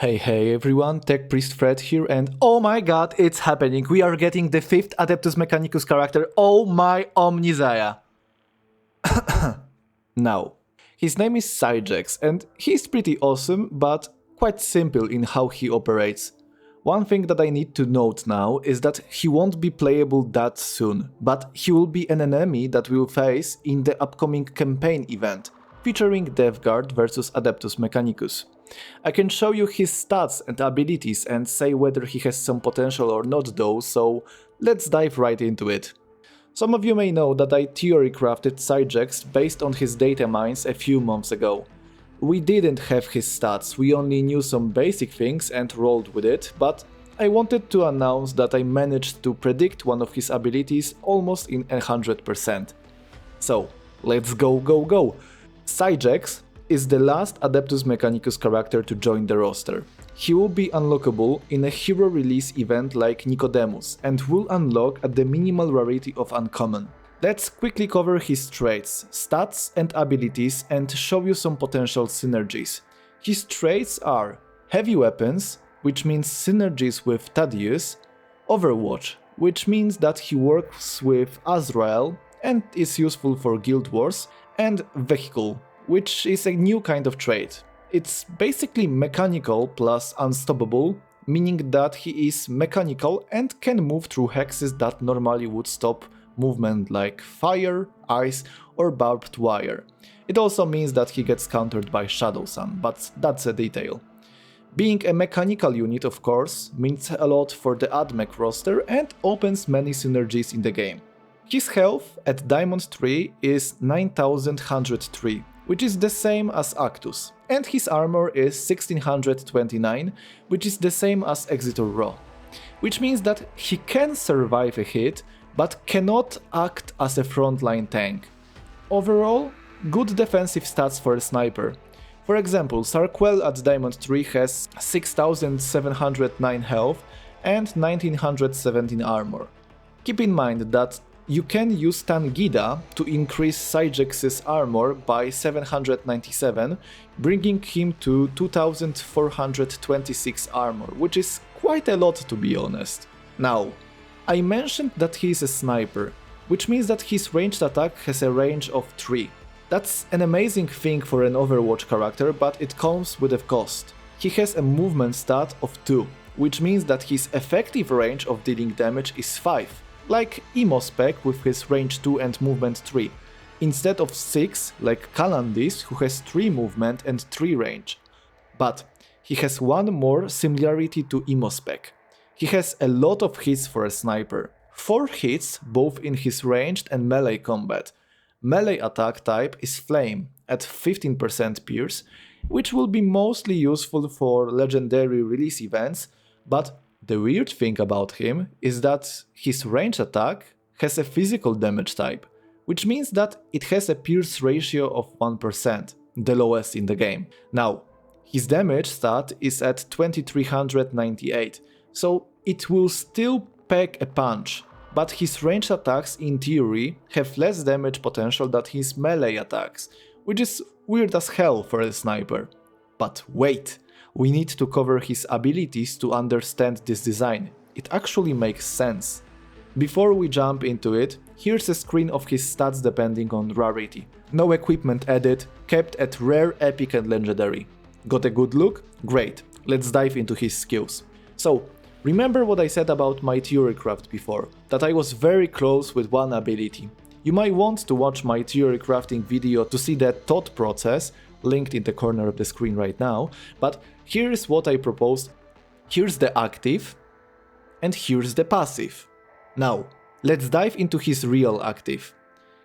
Hey everyone, Tech Priest Fred here, and oh my god, it's happening! We are getting the 5th Adeptus Mechanicus character, oh my Omnizaya! Now, his name is Sy-Gex, and he's pretty awesome, but quite simple in how he operates. One thing that I need to note now is that he won't be playable that soon, but he will be an enemy that we'll face in the upcoming campaign event, featuring DevGuard vs Adeptus Mechanicus. I can show you his stats and abilities and say whether he has some potential or not though, so let's dive right into it. Some of you may know that I theory crafted Sy-Gex based on his data mines a few months ago. We didn't have his stats, we only knew some basic things and rolled with it, but I wanted to announce that I managed to predict one of his abilities almost in 100%. So, let's go! Sy-Gex is the last Adeptus Mechanicus character to join the roster. He will be unlockable in a hero release event like Nicodemus and will unlock at the minimal rarity of Uncommon. Let's quickly cover his traits, stats and abilities and show you some potential synergies. His traits are Heavy Weapons, which means synergies with Thaddeus, Overwatch, which means that he works with Azrael and is useful for Guild Wars, and Vehicle, which is a new kind of trait. It's basically mechanical plus unstoppable, meaning that he is mechanical and can move through hexes that normally would stop movement like fire, ice or barbed wire. It also means that he gets countered by Shadow Sun, but that's a detail. Being a mechanical unit, of course, means a lot for the AdMech roster and opens many synergies in the game. His health at Diamond 3 is 9103, which is the same as Actus, and his armor is 1629, which is the same as Exitor Raw, which means that he can survive a hit, but cannot act as a frontline tank. Overall, good defensive stats for a sniper. For example, Sarquel at Diamond 3 has 6709 health and 1917 armor. Keep in mind that you can use Tangida to increase Sy-Gex's armor by 797, bringing him to 2426 armor, which is quite a lot to be honest. Now, I mentioned that he is a sniper, which means that his ranged attack has a range of 3. That's an amazing thing for an Overwatch character, but it comes with a cost. He has a movement stat of 2, which means that his effective range of dealing damage is 5. Like Emo Spec with his range 2 and movement 3, instead of 6 like Calandis who has 3 movement and 3 range. But he has one more similarity to Emo Spec. He has a lot of hits for a sniper, 4 hits both in his ranged and melee combat. Melee attack type is Flame at 15% pierce, which will be mostly useful for legendary release events, but the weird thing about him is that his range attack has a physical damage type, which means that it has a pierce ratio of 1%, the lowest in the game. Now, his damage stat is at 2398, so it will still pack a punch, but his range attacks in theory have less damage potential than his melee attacks, which is weird as hell for a sniper. But wait! We need to cover his abilities to understand this design. It actually makes sense. Before we jump into it, here's a screen of his stats depending on rarity. No equipment added, kept at rare, epic and legendary. Got a good look? Great, let's dive into his skills. So, remember what I said about my theory craft before, that I was very close with one ability. You might want to watch my theory crafting video to see that thought process, linked in the corner of the screen right now, but here's what I proposed. Here's the active, and here's the passive. Now, let's dive into his real active.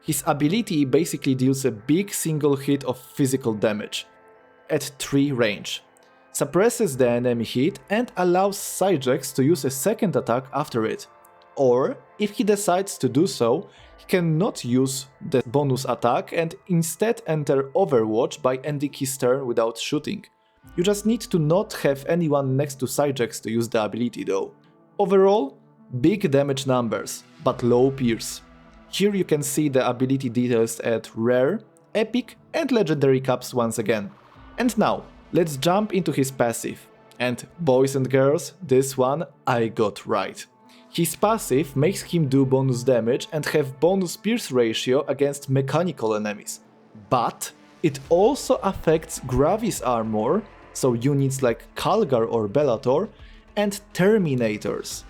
His ability basically deals a big single hit of physical damage, at 3 range, suppresses the enemy hit and allows Sy-Gex to use a second attack after it. Or, if he decides to do so, he cannot use the bonus attack and instead enter Overwatch by ending his turn without shooting. You just need to not have anyone next to Sy-Gex to use the ability though. Overall, big damage numbers, but low pierce. Here you can see the ability details at rare, epic and legendary caps once again. And now, let's jump into his passive. And boys and girls, this one I got right. His passive makes him do bonus damage and have bonus pierce ratio against mechanical enemies. But it also affects Gravis armor, so units like Calgar or Bellator, and Terminators.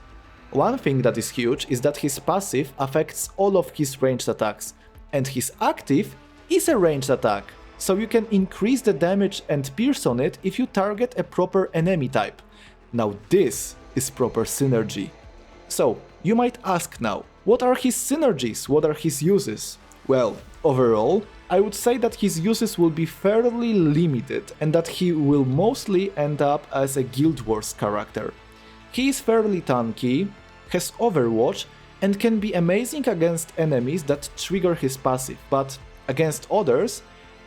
One thing that is huge is that his passive affects all of his ranged attacks, and his active is a ranged attack, so you can increase the damage and pierce on it if you target a proper enemy type. Now this is proper synergy. So, you might ask now, what are his synergies, what are his uses? Well, overall, I would say that his uses will be fairly limited and that he will mostly end up as a Guild Wars character. He is fairly tanky, has Overwatch, and can be amazing against enemies that trigger his passive, but against others,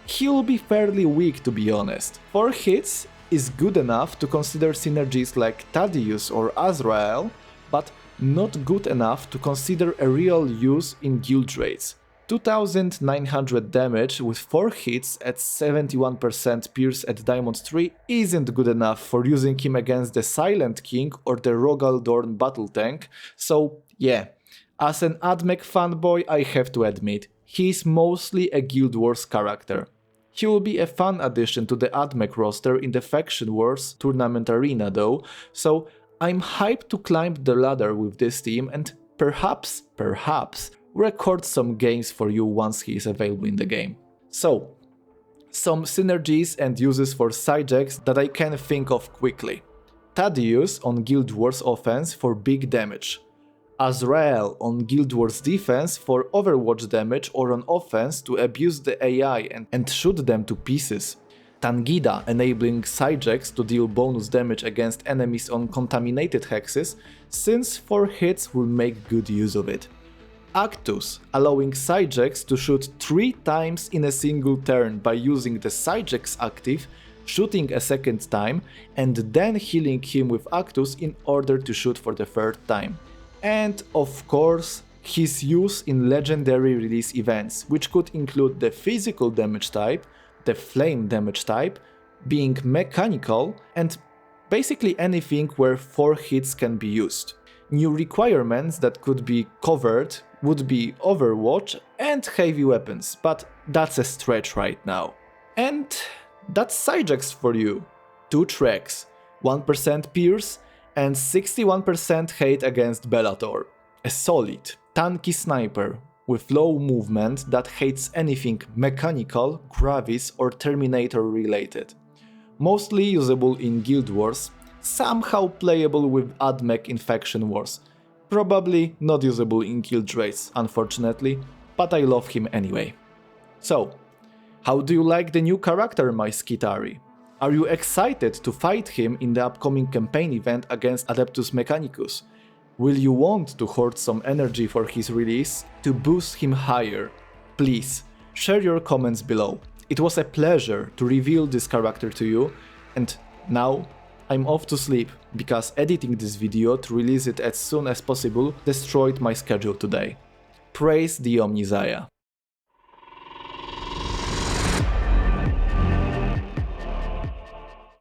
he will be fairly weak, to be honest. 4 hits is good enough to consider synergies like Thaddeus or Azrael, but not good enough to consider a real use in guild raids. 2900 damage with 4 hits at 71% pierce at Diamond 3 isn't good enough for using him against the Silent King or the Rogaldorn battle tank, so yeah, as an Admech fanboy I have to admit, he's mostly a Guild Wars character. He will be a fun addition to the Admech roster in the Faction Wars tournament arena though, so I'm hyped to climb the ladder with this team and perhaps, record some games for you once he is available in the game. So, some synergies and uses for Sy-Gex that I can think of quickly. Thaddeus on Guild Wars offense for big damage. Azrael on Guild Wars defense for Overwatch damage or on offense to abuse the AI and shoot them to pieces. Tangida enabling Sy-Gex to deal bonus damage against enemies on contaminated hexes, since 4 hits will make good use of it. Adeptus allowing Sy-Gex to shoot 3 times in a single turn by using the Sy-Gex active, shooting a second time, and then healing him with Adeptus in order to shoot for the 3rd time. And of course, his use in legendary release events, which could include the physical damage type, the flame damage type, being mechanical, and basically anything where 4 hits can be used. New requirements that could be covered would be Overwatch and heavy weapons, but that's a stretch right now. And that's Sy-Gex for you. 2 tracks, 1% pierce, and 61% hate against Bellator. A solid, tanky sniper with low movement that hates anything mechanical, Gravis or Terminator related. Mostly usable in Guild Wars, somehow playable with Admech in Faction Wars. Probably not usable in guild raids, unfortunately, but I love him anyway. So, how do you like the new character, my Skitari? Are you excited to fight him in the upcoming campaign event against Adeptus Mechanicus? Will you want to hoard some energy for his release to boost him higher? Please, share your comments below. It was a pleasure to reveal this character to you, and now I'm off to sleep, because editing this video to release it as soon as possible destroyed my schedule today. Praise the Omnissiah.